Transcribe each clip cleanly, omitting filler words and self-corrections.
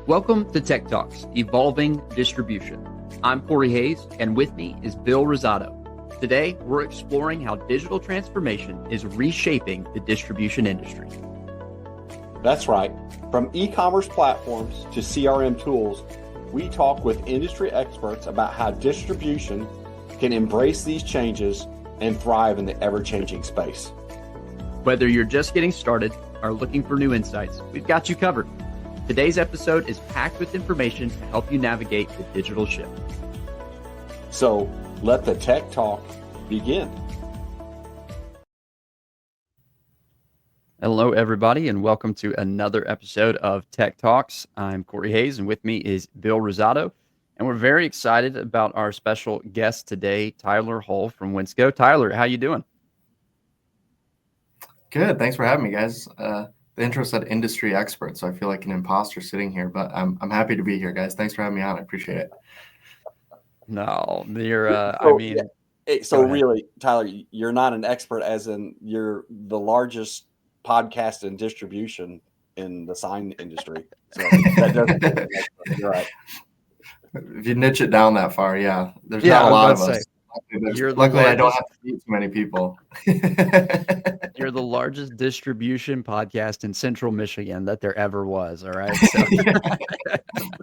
Welcome to Tech Talks, Evolving Distribution. I'm Corey Hayes, and with me is Bill Rosado. Today, we're exploring how digital transformation is reshaping the distribution industry. That's right. From e-commerce platforms to CRM tools, we talk with industry experts about how distribution can embrace these changes and thrive in the ever-changing space. Whether you're just getting started or looking for new insights, we've got you covered. Today's episode is packed with information to help you navigate the digital shift. So let the tech talk begin. Hello, everybody, and welcome to another episode of Tech Talks. I'm Corey Hayes, and with me is Bill Rosado. And we're very excited about our special guest today, Tyler Hull from Wensco. Tyler, how you doing? Good. Thanks for having me, guys. The intro said industry expert, so I feel like an imposter sitting here, but I'm happy to be here, guys. Thanks for having me on. I appreciate it. No, you're, Really, Tyler, you're not an expert as in you're the largest podcast and distribution in the sign industry. So that doesn't, you're right. If you niche it down that far, yeah, there's not a lot of us. Luckily, I don't have to meet too many people. You're the largest distribution podcast in Central Michigan that there ever was. All right. So.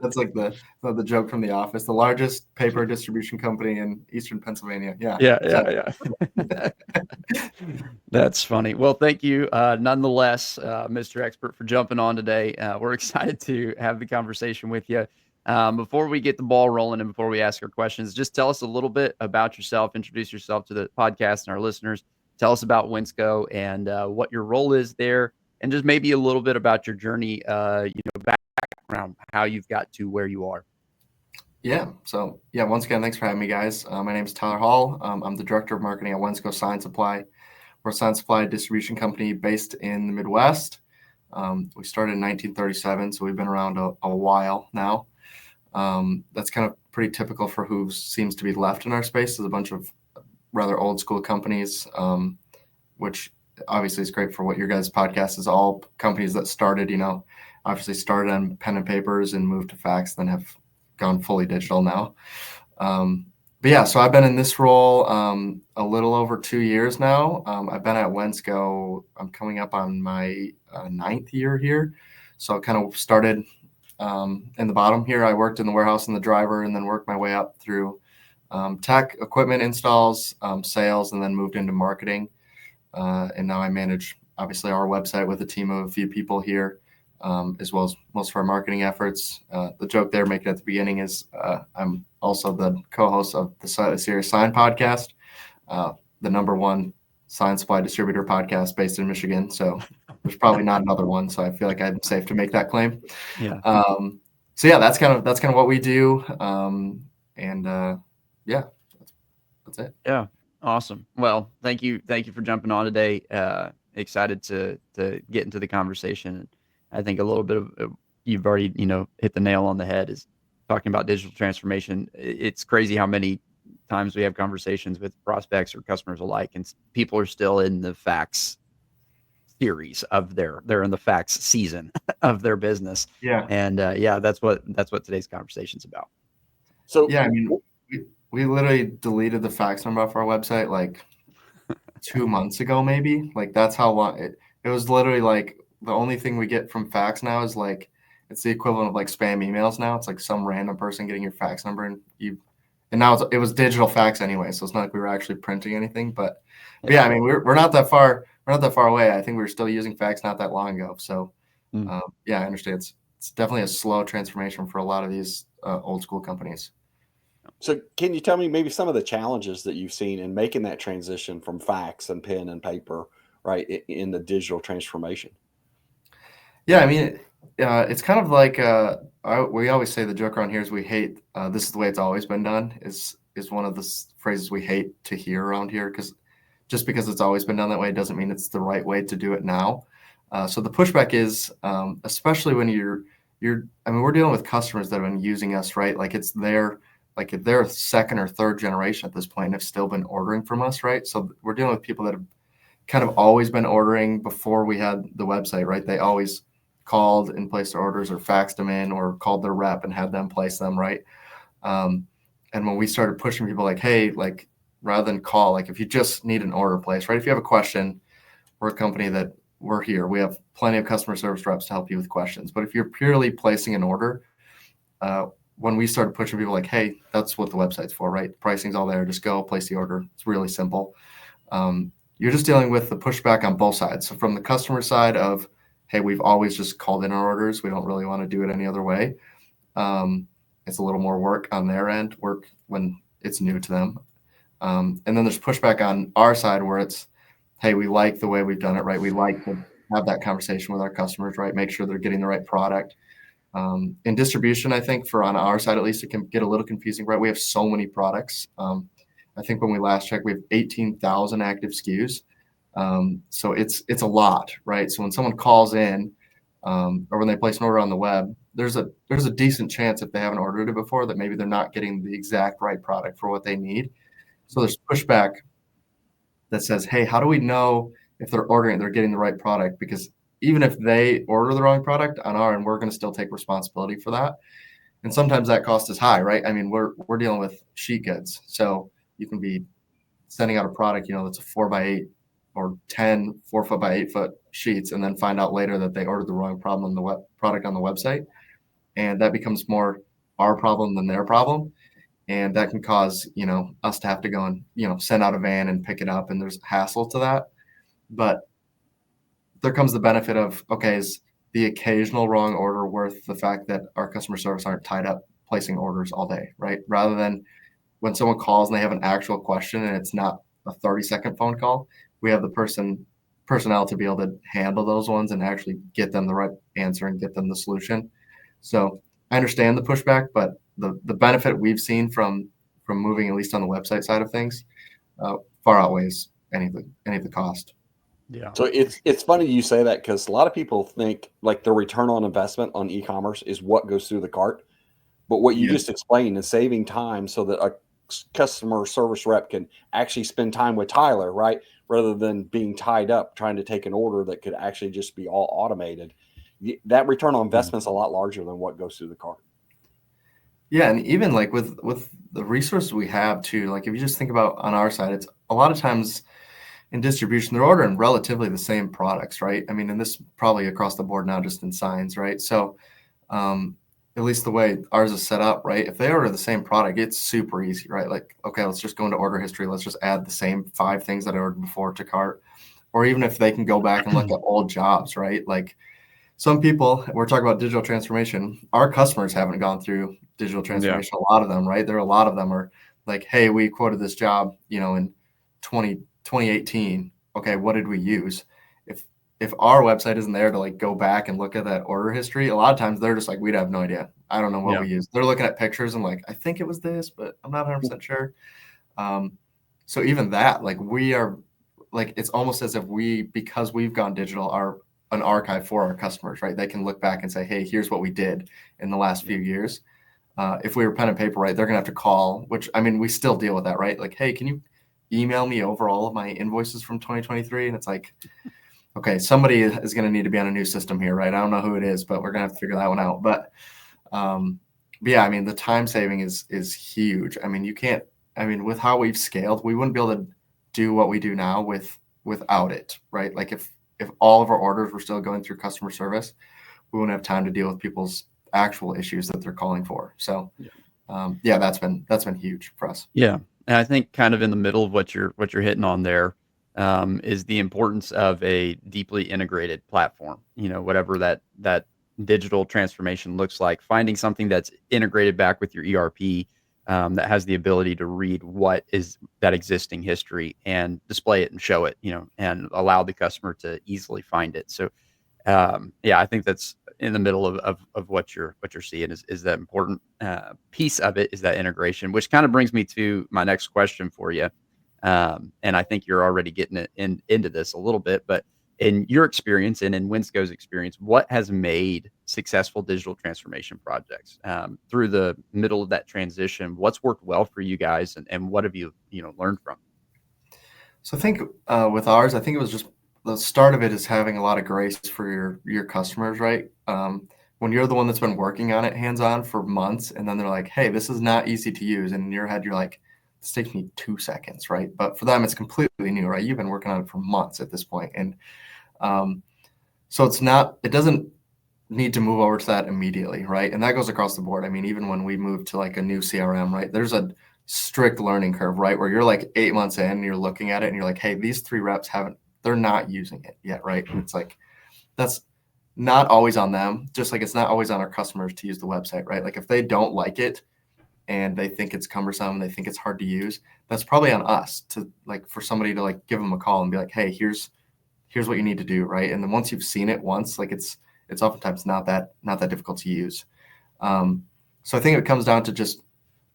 That's like the joke from The Office. The largest paper distribution company in Eastern Pennsylvania. Yeah. That's funny. Well, thank you, nonetheless, Mr. Expert, for jumping on today. We're excited to have the conversation with you. Before we get the ball rolling and before we ask our questions, just tell us a little bit about yourself, introduce yourself to the podcast and our listeners. Tell us about Wensco and what your role is there, and just maybe a little bit about your journey, background, how you've got to where you are. So once again, thanks for having me, guys. My name is Tyler Hull. I'm the director of marketing at Wensco Sign Supply. We're a sign supply distribution company based in the Midwest. We started in 1937, so we've been around a while now. That's kind of pretty typical for who seems to be left in our space. There's a bunch of rather old school companies, which obviously is great for what your guys' podcast is. All companies that started, obviously started on pen and papers and moved to fax, then have gone fully digital now. So I've been in this role a little over 2 years now. I've been at Wensco. I'm coming up on my 9th year here. So I kind of started in the bottom here. I worked in the warehouse and the driver, and then worked my way up through tech, equipment installs, sales, and then moved into marketing. And now I manage, obviously, our website with a team of a few people here, as well as most of our marketing efforts. The joke they're making at the beginning is I'm also the co-host of the Serious Sign podcast, the #1 sign supply distributor podcast based in Michigan. So there's probably not another one. So I feel like I'm safe to make that claim. Yeah. That's kind of what we do. That's it. Yeah. Awesome. Well, thank you for jumping on today. Excited to get into the conversation. I think a little bit of you've already, hit the nail on the head is talking about digital transformation. It's crazy how many times we have conversations with prospects or customers alike, and people are still in the fax series of they're in the fax season of their business. Yeah. And that's what today's conversation is about. So we literally deleted the fax number off our website like 2 months ago, maybe. Like that's how long it was. Literally like the only thing we get from fax now is like it's the equivalent of like spam emails now. It's like some random person getting your fax number, and now it was digital fax anyway, so it's not like we were actually printing anything. But I mean we're not that far. We're not that far away. I think we were still using fax not that long ago. So I understand it's definitely a slow transformation for a lot of these old school companies. So can you tell me maybe some of the challenges that you've seen in making that transition from fax and pen and paper, right, in the digital transformation? Yeah, I mean, it's kind of like we always say the joke around here is we hate this is the way it's always been done is one of the phrases we hate to hear around here, because just because it's always been done that way doesn't mean it's the right way to do it now. So the pushback is, especially when we're dealing with customers that have been using us, right? Like it's their second or third generation at this point and have still been ordering from us, right? So we're dealing with people that have kind of always been ordering before we had the website, right? They always called and placed their orders or faxed them in or called their rep and had them place them, right? And when we started pushing people like, hey, like rather than call, like if you just need an order placed, right? If you have a question, we're a company that we're here. We have plenty of customer service reps to help you with questions. But if you're purely placing an order, when we started pushing people like, hey, that's what the website's for, right? The pricing's all there. Just go place the order. It's really simple. You're just dealing with the pushback on both sides. So from the customer side of, hey, we've always just called in our orders. We don't really want to do it any other way. It's a little more work on their end, work when it's new to them. And then there's pushback on our side where it's, hey, we like the way we've done it, right? We like to have that conversation with our customers, right? Make sure they're getting the right product. In distribution, I think on our side, at least, it can get a little confusing, right? We have so many products. I think when we last checked, we have 18,000 active SKUs. So it's a lot, right? So when someone calls in or when they place an order on the web, there's a decent chance if they haven't ordered it before that maybe they're not getting the exact right product for what they need. So there's pushback that says, hey, how do we know if they're ordering it, they're getting the right product? Because even if they order the wrong product on our end, we're going to still take responsibility for that. And sometimes that cost is high, right? I mean, we're dealing with sheet goods. So you can be sending out a product, that's a 4x8 or 10 4-foot by 8-foot sheets, and then find out later that they ordered the wrong product on the website. And that becomes more our problem than their problem. And that can cause, us to have to go and, send out a van and pick it up. And there's hassle to that. But there comes the benefit of, okay, is the occasional wrong order worth the fact that our customer service aren't tied up placing orders all day, right? Rather than when someone calls and they have an actual question and it's not a 30-second phone call, we have the personnel to be able to handle those ones and actually get them the right answer and get them the solution. So I understand the pushback, but the benefit we've seen from moving, at least on the website side of things, far outweighs any of the cost. Yeah. So it's funny you say that, because a lot of people think like the return on investment on e-commerce is what goes through the cart. But what you just explained is saving time so that a customer service rep can actually spend time with Tyler, right? Rather than being tied up trying to take an order that could actually just be all automated. That return on investment is a lot larger than what goes through the cart. Yeah, and even like with the resources we have too, like if you just think about on our side, it's a lot of times in distribution, they're ordering relatively the same products, right? I mean, and this probably across the board now, just in signs, right? So at least the way ours is set up, right? If they order the same product, it's super easy, right? Like, okay, let's just go into order history. Let's just add the same 5 things that I ordered before to cart. Or even if they can go back and look at old jobs, right? Like some people, we're talking about digital transformation. Our customers haven't gone through digital transformation. A lot of them, right? A lot of them are like, hey, we quoted this job, in 2018. Okay, what did we use? If our website isn't there to like go back and look at that order history, a lot of times they're just like, we'd have no idea. I don't know what we used. They're looking at pictures and like, I think it was this, but I'm not 100% sure. So even that, like we are, like it's almost as if because we've gone digital, are an archive for our customers, right? They can look back and say, hey, here's what we did in the last few years. If we were pen and paper, right, they're gonna have to call, which I mean, we still deal with that, right? Like, hey, can you email me over all of my invoices from 2023? And it's like, okay, somebody is going to need to be on a new system here, right? I don't know who it is, but we're going to have to figure that one out. But yeah, I mean, the time saving is huge. I mean, with how we've scaled, we wouldn't be able to do what we do now without it, right? Like if all of our orders were still going through customer service, we wouldn't have time to deal with people's actual issues that they're calling for. So that's been huge for us. Yeah. And I think kind of in the middle of what you're hitting on there is the importance of a deeply integrated platform. Whatever that digital transformation looks like, finding something that's integrated back with your ERP that has the ability to read what is that existing history and display it and show it, and allow the customer to easily find it. So I think that's in the middle of what you're seeing is that important piece of it is that integration, which kind of brings me to my next question for you. And I think you're already getting it into this a little bit, but in your experience and in Wensco's experience, what has made successful digital transformation projects through the middle of that transition? What's worked well for you guys, and what have you learned from? So I think with ours, I think it was just the start of it is having a lot of grace for your customers, right? When you're the one that's been working on it hands-on for months, and then they're like, hey, this is not easy to use. And in your head, you're like, this takes me 2 seconds, right? But for them, it's completely new, right? You've been working on it for months at this point. And so it doesn't need to move over to that immediately, right? And that goes across the board. I mean, even when we move to like a new CRM, right? There's a strict learning curve, right? Where you're like 8 months in and you're looking at it and you're like, hey, these 3 reps they're not using it yet, right? And it's like, that's not always on them, just like it's not always on our customers to use the website, right? Like if they don't like it and they think it's cumbersome, they think it's hard to use, that's probably on us to like for somebody to like give them a call and be like, hey, here's what you need to do, right? And then once you've seen it once, like it's oftentimes not that difficult to use. So I think it comes down to just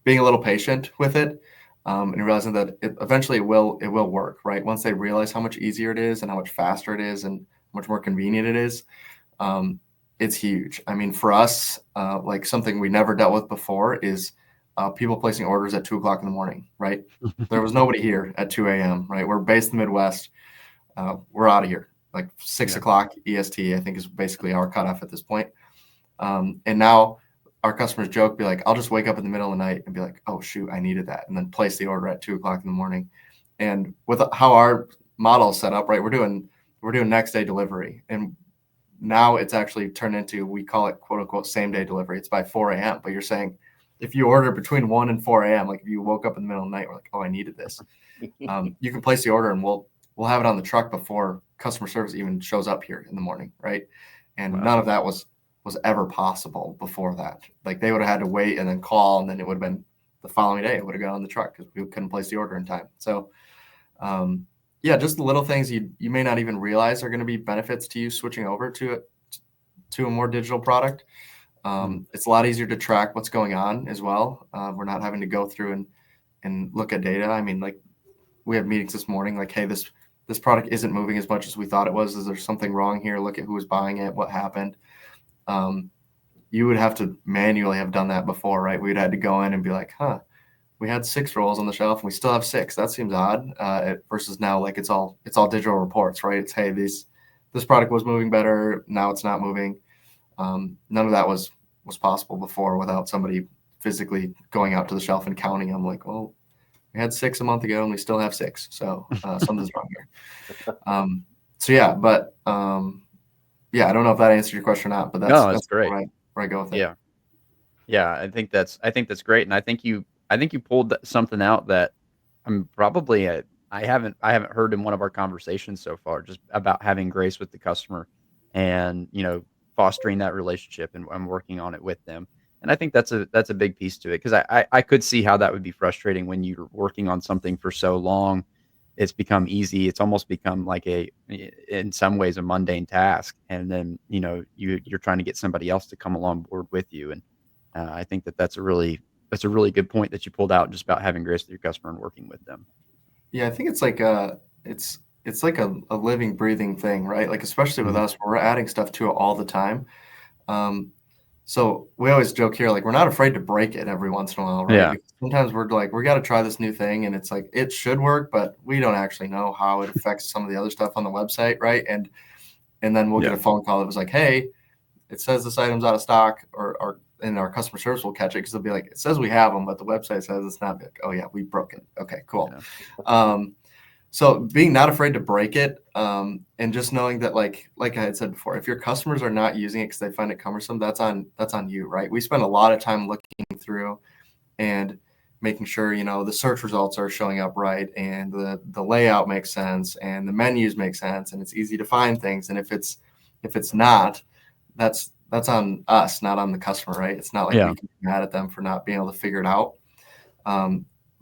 being a little patient with it, and realizing that eventually it will work, right? Once they realize how much easier it is and how much faster it is and how much more convenient it is, it's huge. I mean, for us, like something we never dealt with before is people placing orders at 2:00 in the morning, right? There was nobody here at 2 a.m., right? We're based in the Midwest. We're out of here. Like 6 o'clock EST, I think is basically our cutoff at this point. And now our customers joke, be like, I'll just wake up in the middle of the night and be like, oh shoot, I needed that. And then place the order at 2:00 in the morning. And with how our model is set up, right, we're doing next day delivery. And now it's actually turned into, we call it quote unquote same day delivery. It's by 4 a.m. But you're saying if you order between 1 and 4 a.m., like if you woke up in the middle of the night, we're like, oh, I needed this. You can place the order and we'll have it on the truck before customer service even shows up here in the morning, right? And none of that was ever possible before that. Like they would have had to wait and then call, and then it would have been the following day. It would have gone on the truck because we couldn't place the order in time. So, just the little things you may not even realize are going to be benefits to you switching over to a more digital product. It's a lot easier to track what's going on as well. We're not having to go through and look at data. I mean, like we have meetings this morning, like, hey, this product isn't moving as much as we thought it was. Is there something wrong here? Look at who was buying it, what happened. You would have to manually have done that before, right? We'd had to go in and be like, we had 6 rolls on the shelf and we still have 6. That seems odd. Versus now, like it's all digital reports, right? It's, hey, this product was moving better. Now it's not moving. None of that was possible before without somebody physically going out to the shelf and counting them. Like, well, we had 6 a month ago and we still have 6. So something's wrong here. I don't know if that answered your question or not, but that's great. where I go with it. Yeah. I think that's great. And I think you pulled something out that I'm probably, I haven't heard in one of our conversations so far, just about having grace with the customer and, fostering that relationship and working on it with them. And I think that's a big piece to it, because I could see how that would be frustrating when you're working on something for so long. It's become easy. It's almost become like in some ways, a mundane task. And then, you're trying to get somebody else to come along board with you. And I think that's a really good point that you pulled out, just about having grace with your customer and working with them. Yeah, I think it's like it's like a living, breathing thing, right? Like especially with us, we're adding stuff to it all the time. So we always joke here, like we're not afraid to break it every once in a while, right? Yeah. Because sometimes we're like, we got to try this new thing, and it's like it should work, but we don't actually know how it affects some of the other stuff on the website, right? And then we'll get a phone call that was like, hey, it says this item's out of stock, and our customer service will catch it because they'll be like, it says we have them, but the website says it's not. Like, oh yeah, we broke it. Okay, cool. Yeah. So being not afraid to break it, and just knowing that, like I had said before, if your customers are not using it because they find it cumbersome, that's on you, right? We spend a lot of time looking through and making sure, the search results are showing up right, and the layout makes sense, and the menus make sense, and it's easy to find things. And if it's not, that's on us, not on the customer, right? It's not like we can be mad at them for not being able to figure it out.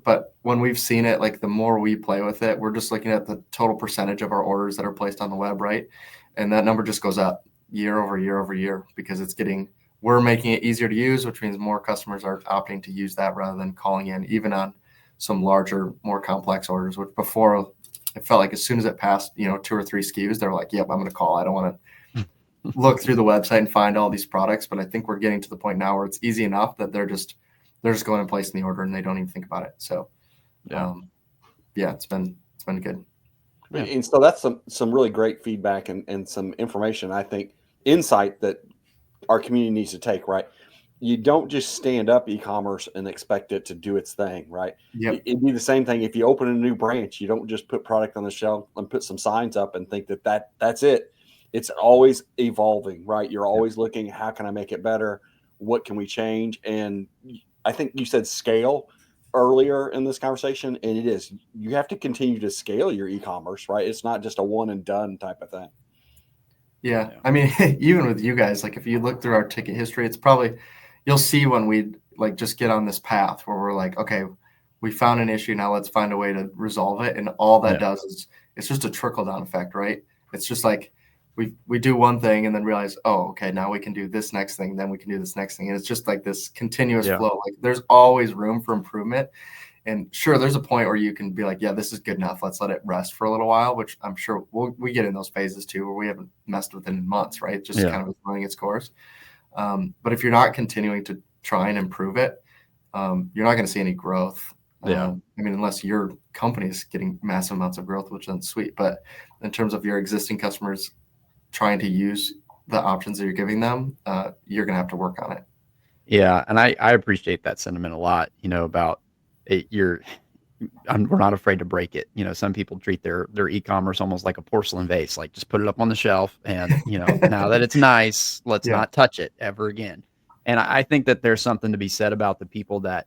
But when we've seen it, like the more we play with it, we're just looking at the total percentage of our orders that are placed on the web, right? And that number just goes up year over year over year, because we're making it easier to use, which means more customers are opting to use that rather than calling in, even on some larger, more complex orders, which before it felt like as soon as it passed, 2 or 3 SKUs, they're like, yep, I'm going to call. I don't want to look through the website and find all these products. But I think we're getting to the point now where it's easy enough that they're just going and placing the order and they don't even think about it. So, it's been good. Yeah. And so that's some really great feedback and some information, I think, insight that our community needs to take, right? You don't just stand up e-commerce and expect it to do its thing, right? Yep. It'd be the same thing if you open a new branch. You don't just put product on the shelf and put some signs up and think that's it. It's always evolving, right? You're Yeah. always looking, how can I make it better? What can we change? And I think you said scale earlier in this conversation, and it is. You have to continue to scale your e-commerce, right? It's not just a one and done type of thing. Yeah. Yeah. I mean, even with you guys, like if you look through our ticket history, it's probably, you'll see when we like just get on this path where we're like, okay, we found an issue. Now let's find a way to resolve it. And all that Yeah. does is it's just a trickle down effect, right? It's just like we do one thing and then realize, oh, okay, now we can do this next thing. Then we can do this next thing. And it's just like this continuous Yeah. flow. Like there's always room for improvement. And sure, there's a point where you can be like, yeah, this is good enough. Let's let it rest for a little while, which I'm sure we get in those phases too, where we haven't messed with it in months, right? Just Yeah. kind of running its course. But if you're not continuing to try and improve it, you're not going to see any growth. Yeah. I mean, unless your company is getting massive amounts of growth, which is sweet. But in terms of your existing customers trying to use the options that you're giving them, you're going to have to work on it. Yeah, and I appreciate that sentiment a lot, about it, we're not afraid to break it. Some people treat their e-commerce almost like a porcelain vase, like just put it up on the shelf and, now that it's nice, let's Yeah. not touch it ever again. And I think that there's something to be said about the people that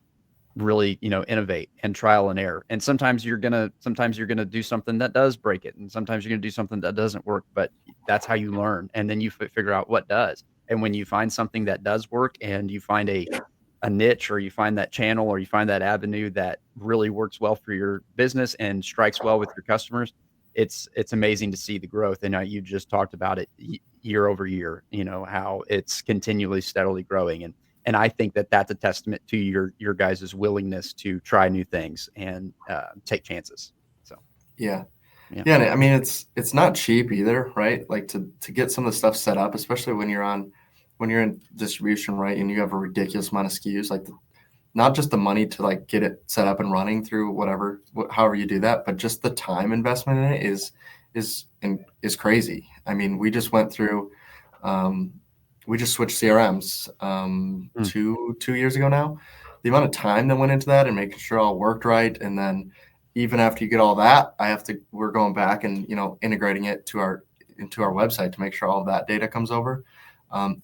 really, innovate and trial and error. And sometimes you're gonna do something that does break it, and sometimes you're gonna do something that doesn't work. But that's how you learn, and then you figure out what does. And when you find something that does work, and you find a niche, or you find that channel, or you find that avenue that really works well for your business and strikes well with your customers, it's amazing to see the growth. And you just talked about it year over year. How it's continually steadily growing, and I think that that's a testament to your guys' willingness to try new things and take chances. So Yeah. yeah. Yeah. And I mean, it's not cheap either, right? Like to get some of the stuff set up, especially when you're in distribution, right? And you have a ridiculous amount of SKUs, like not just the money to like get it set up and running through however you do that, but just the time investment in it is crazy. I mean, we just went through, we just switched CRMs 2 years ago now. The amount of time that went into that and making sure all worked right, and then even after you get all that, we're going back and integrating it into our website to make sure all of that data comes over.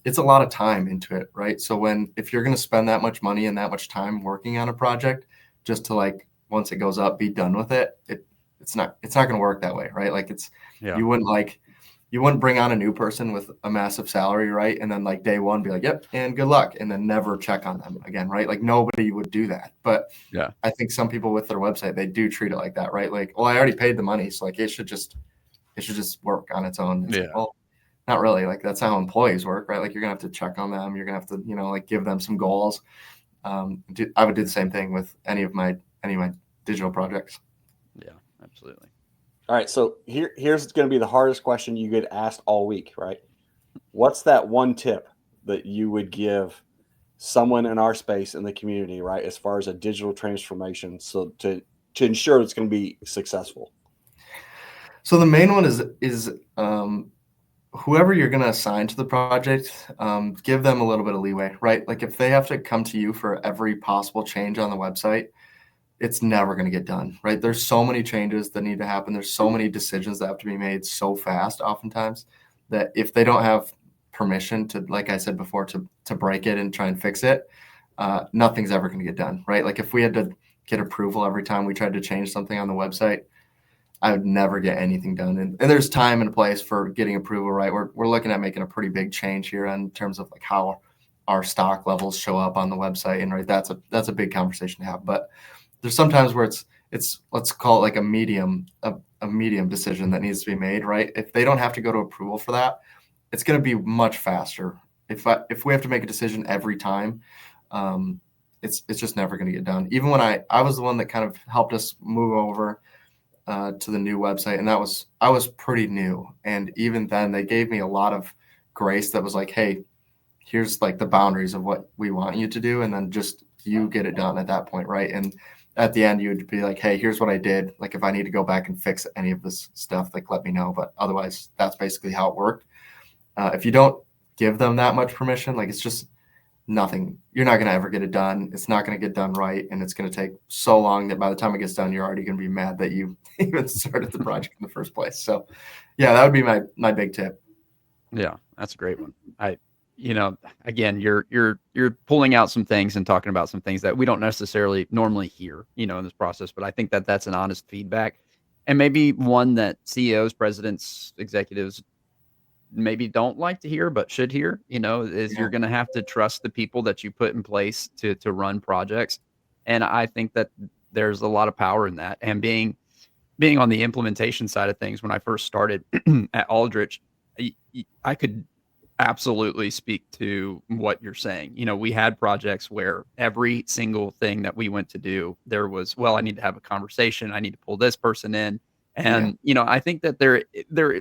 It's a lot of time into it, right? So if you're going to spend that much money and that much time working on a project just to like once it goes up, be done with it, it's not going to work that way, right? Like you wouldn't bring on a new person with a massive salary, right? And then like day one be like, yep, and good luck, and then never check on them again, right? Like nobody would do that. But Yeah. I think some people with their website, they do treat it like that, right? Like, well, I already paid the money, so like it should just work on its own. It's like, well, not really. Like that's how employees work, right? Like you're gonna have to check on them. You're gonna have to, like give them some goals. I would do the same thing with any of my digital projects. Yeah, absolutely. All right, so here's going to be the hardest question you get asked all week, right? What's that one tip that you would give someone in our space in the community, right, as far as a digital transformation, so to ensure it's going to be successful? So the main one is whoever you're going to assign to the project, give them a little bit of leeway, right? Like if they have to come to you for every possible change on the website, it's never going to get done, right? There's so many changes that need to happen. There's so many decisions that have to be made so fast oftentimes that if they don't have permission to, like I said before, to break it and try and fix it, nothing's ever going to get done, right? Like if we had to get approval every time we tried to change something on the website, I would never get anything done. And there's time and place for getting approval, right? We're looking at making a pretty big change here in terms of like how our stock levels show up on the website. And right, that's a big conversation to have. But there's sometimes where it's let's call it like a medium decision that needs to be made, right? If they don't have to go to approval for that, it's going to be much faster. If we have to make a decision every time, it's just never going to get done. Even when I was the one that kind of helped us move over to the new website, and I was pretty new, and even then they gave me a lot of grace that was like, hey, here's like the boundaries of what we want you to do, and then just you get it done at that point, right? And at the end, you'd be like, hey, here's what I did. Like if I need to go back and fix any of this stuff, like let me know. But otherwise, that's basically how it worked. If you don't give them that much permission, like it's just nothing. You're not going to ever get it done. It's not going to get done right. And it's going to take so long that by the time it gets done, you're already going to be mad that you even started the project in the first place. So yeah, that would be my big tip. Yeah, that's a great one. Again, you're pulling out some things and talking about some things that we don't necessarily normally hear, in this process, but I think that that's an honest feedback, and maybe one that CEOs, presidents, executives maybe don't like to hear but should hear, is Yeah. you're going to have to trust the people that you put in place to run projects. And I think that there's a lot of power in that. And being on the implementation side of things, when I first started at Aldrich, I could absolutely speak to what you're saying. We had projects where every single thing that we went to do, there was, well, I need to have a conversation. I need to pull this person in. Yeah. And, I think that there,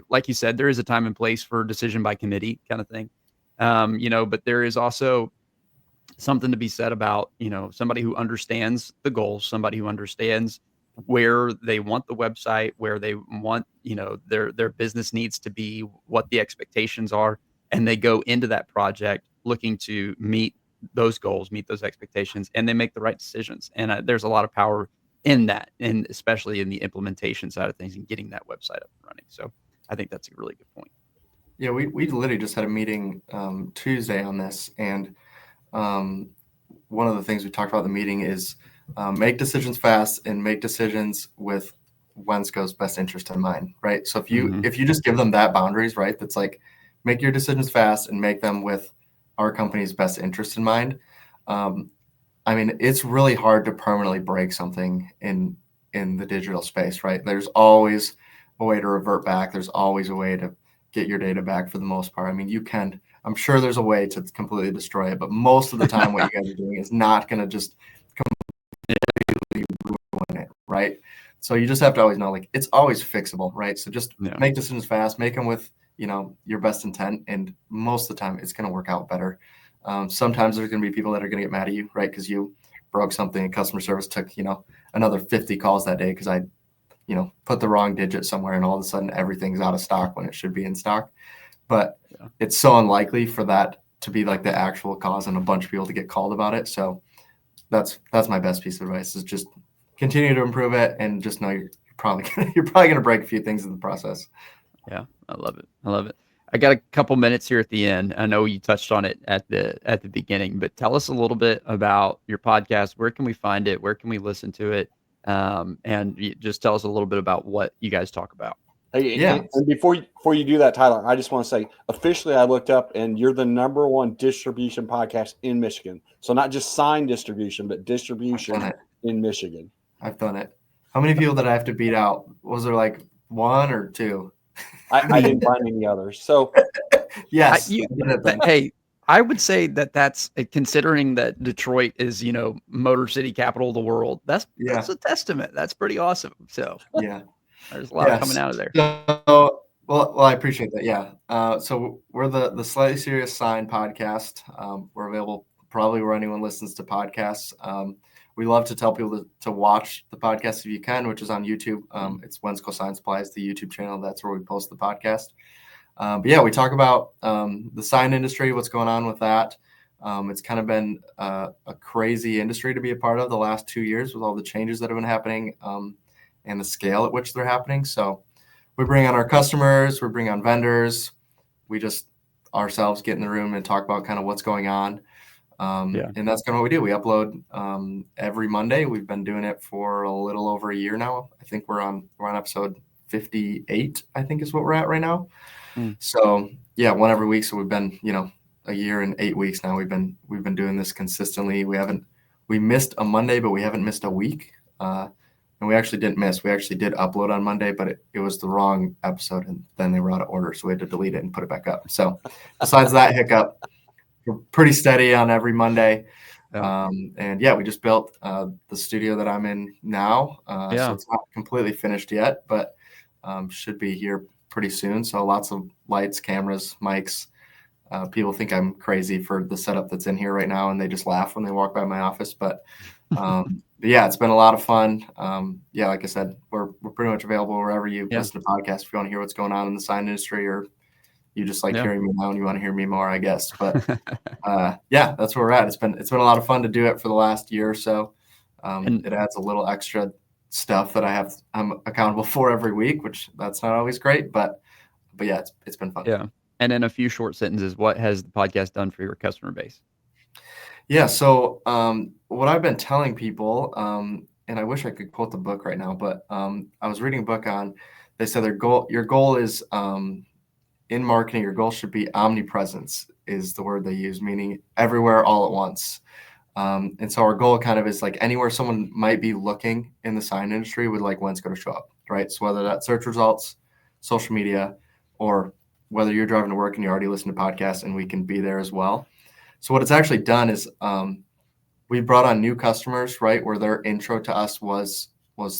like you said, there is a time and place for decision by committee kind of thing. But there is also something to be said about, somebody who understands the goals, somebody who understands where they want the website, where they want, their business needs to be, what the expectations are, and they go into that project looking to meet those goals, meet those expectations, and they make the right decisions. And there's a lot of power in that, and especially in the implementation side of things and getting that website up and running. So I think that's a really good point. Yeah, we literally just had a meeting Tuesday on this, and one of the things we talked about in the meeting is make decisions fast and make decisions with Wensco's best interest in mind, right? So if you just give them that boundaries, right, that's like make your decisions fast and make them with our company's best interest in mind. I mean, it's really hard to permanently break something in the digital space, right? There's always a way to revert back. There's always a way to get your data back for the most part. I mean, I'm sure there's a way to completely destroy it, but most of the time what you guys are doing is not going to just completely ruin it, right? So you just have to always know, like, it's always fixable, right? So just make decisions fast, make them with, your best intent, and most of the time it's going to work out better. Sometimes there's going to be people that are going to get mad at you, right? Because you broke something and customer service took, another 50 calls that day because I put the wrong digit somewhere and all of a sudden everything's out of stock when it should be in stock. But it's so unlikely for that to be like the actual cause and a bunch of people to get called about it. So that's my best piece of advice is just continue to improve it and just know you're probably gonna break a few things in the process. Yeah, I love it. I got a couple minutes here at the end. I know you touched on it at the beginning, but tell us a little bit about your podcast. Where can we find it? Where can we listen to it? And just tell us a little bit about what you guys talk about. Hey, yeah. And before you do that, Tyler, I just want to say officially I looked up and you're the #1 distribution podcast in Michigan. So not just sign distribution, but distribution in Michigan. I've done it. How many people did I have to beat out? Was there like 1 or 2? I didn't find any others. So yes. Hey, I would say that's considering that Detroit is, Motor City capital of the world. That's a testament. That's pretty awesome. So yeah. There's a lot coming out of there. So, well, I appreciate that. Yeah. So we're the Slightly Serious Sign podcast. We're available probably where anyone listens to podcasts. We love to tell people to watch the podcast if you can, which is on YouTube. It's Wensco Sign Supply is the YouTube channel. That's where we post the podcast. But yeah, we talk about the sign industry, what's going on with that. It's kind of been a crazy industry to be a part of the last 2 years with all the changes that have been happening. And the scale at which they're happening. So we bring on our customers, we bring on vendors, we just ourselves get in the room and talk about kind of what's going on. And that's kind of what we do. We upload every Monday. We've been doing it for a little over a year now. I think we're on episode 58, I think is what we're at right now. So yeah, one every week. So we've been, a year and 8 weeks now. We've been doing this consistently. We missed a Monday, but we haven't missed a week. And we actually didn't miss. We actually did upload on Monday, but it was the wrong episode, and then they were out of order, so we had to delete it and put it back up. So besides that hiccup, we're pretty steady on every Monday. And yeah, we just built the studio that I'm in now. So it's not completely finished yet, but should be here pretty soon. So lots of lights, cameras, mics. People think I'm crazy for the setup that's in here right now, and they just laugh when they walk by my office. But But yeah, it's been a lot of fun. Yeah, like I said, we're pretty much available wherever you listen to podcasts. If you want to hear what's going on in the sign industry, or you just like hearing me now and you want to hear me more, I guess. But yeah, that's where we're at. It's been a lot of fun to do it for the last year or so. It adds a little extra stuff that I'm accountable for every week, which that's not always great, but yeah, it's been fun. Yeah. And in a few short sentences, what has the podcast done for your customer base? Yeah. So what I've been telling people, and I wish I could quote the book right now, but I was reading a book on, they said your goal is in marketing, your goal should be omnipresence is the word they use, meaning everywhere all at once. And so our goal kind of is like anywhere someone might be looking in the sign industry would like Wensco to show up, right? So whether that's search results, social media, or whether you're driving to work and you already listen to podcasts, and we can be there as well. So what it's actually done is we brought on new customers, right, where their intro to us was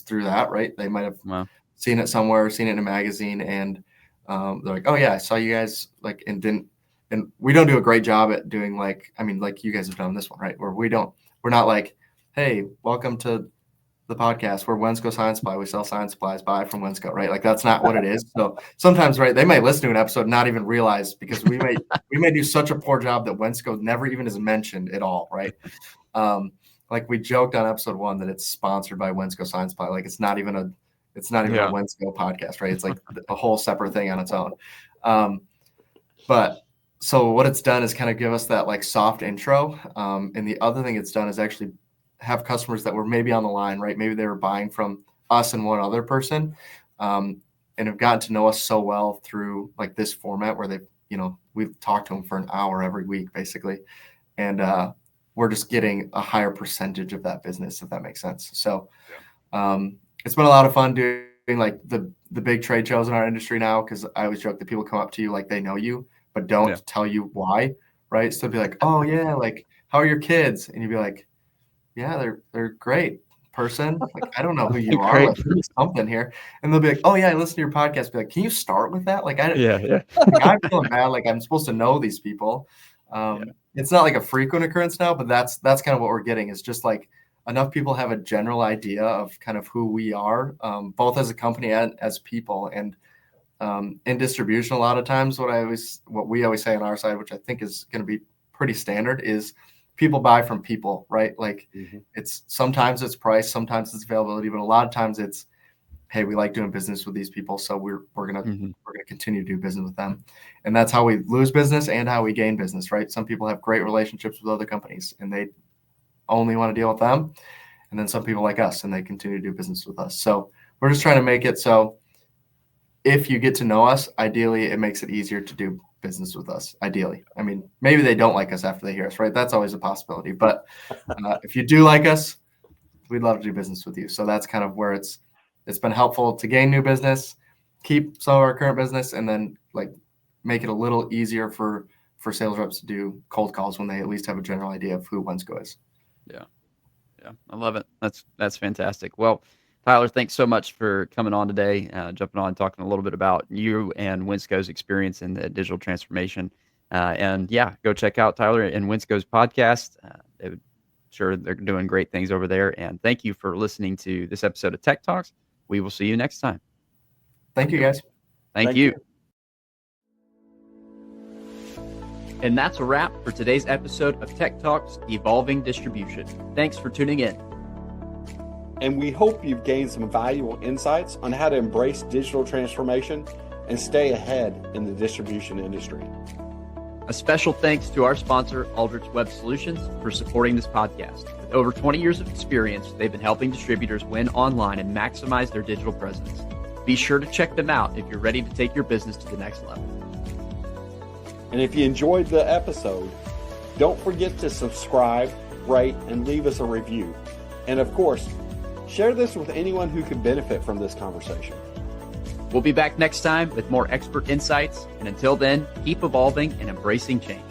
through that, right? They might have seen it somewhere, seen it in a magazine, and they're like, oh yeah, I saw you guys, like, and we don't do a great job at doing like you guys have done this one, right? Where we're not like, hey, welcome to the podcast. We're Wensco Sign Supply. We sell sign supplies. Buy from Wensco, right? Like that's not what it is. So sometimes, right, they might listen to an episode and not even realize, because we may do such a poor job that Wensco never even is mentioned at all, right? Like we joked on episode 1 that it's sponsored by Wensco Sign Supply. Like it's not even a Wensco podcast, right? It's like a whole separate thing on its own. But so what it's done is kind of give us that like soft intro. And the other thing it's done is actually have customers that were maybe on the line, right? Maybe they were buying from us and one other person, and have gotten to know us so well through like this format where we've talked to them for an hour every week basically. And we're just getting a higher percentage of that business, if that makes sense. So it's been a lot of fun doing like the big trade shows in our industry now, because I always joke that people come up to you like they know you, but don't tell you why, right? So they'll be like, oh yeah, like how are your kids? And you'd be like, yeah, they're great, person. Like I don't know who you are. Like there's something here. And they'll be like, oh yeah, I listen to your podcast. Be like, can you start with that? Like like, I'm feeling bad. Like I'm supposed to know these people. It's not like a frequent occurrence now, but that's kind of what we're getting, is just like enough people have a general idea of kind of who we are, both as a company and as people. And in distribution, a lot of times what we always say on our side, which I think is going to be pretty standard, is people buy from people, right? Like it's sometimes it's price, sometimes it's availability, but a lot of times it's, hey, we like doing business with these people, so we're gonna continue to do business with them. And that's how we lose business and how we gain business, right? Some people have great relationships with other companies and they only want to deal with them. And then some people like us and they continue to do business with us. So we're just trying to make it so if you get to know us, ideally it makes it easier to do business with us. Ideally. I mean, maybe they don't like us after they hear us, right? That's always a possibility. But if you do like us, we'd love to do business with you. So that's kind of where it's been helpful to gain new business, keep some of our current business, and then like make it a little easier for sales reps to do cold calls when they at least have a general idea of who Wensco is. Yeah, I love it. That's fantastic. Well, Tyler, thanks so much for coming on today, jumping on and talking a little bit about you and Wensco's experience in the digital transformation. And yeah, go check out Tyler and Wensco's podcast. Sure, they're doing great things over there. And thank you for listening to this episode of Tech Talks. We will see you next time. Thank you, guys. Thank you. And that's a wrap for today's episode of Tech Talks Evolving Distribution. Thanks for tuning in. And we hope you've gained some valuable insights on how to embrace digital transformation and stay ahead in the distribution industry. A special thanks to our sponsor, Aldrich Web Solutions, for supporting this podcast. With over 20 years of experience, they've been helping distributors win online and maximize their digital presence. Be sure to check them out if you're ready to take your business to the next level. And if you enjoyed the episode, don't forget to subscribe, rate, and leave us a review. And of course, share this with anyone who could benefit from this conversation. We'll be back next time with more expert insights. And until then, keep evolving and embracing change.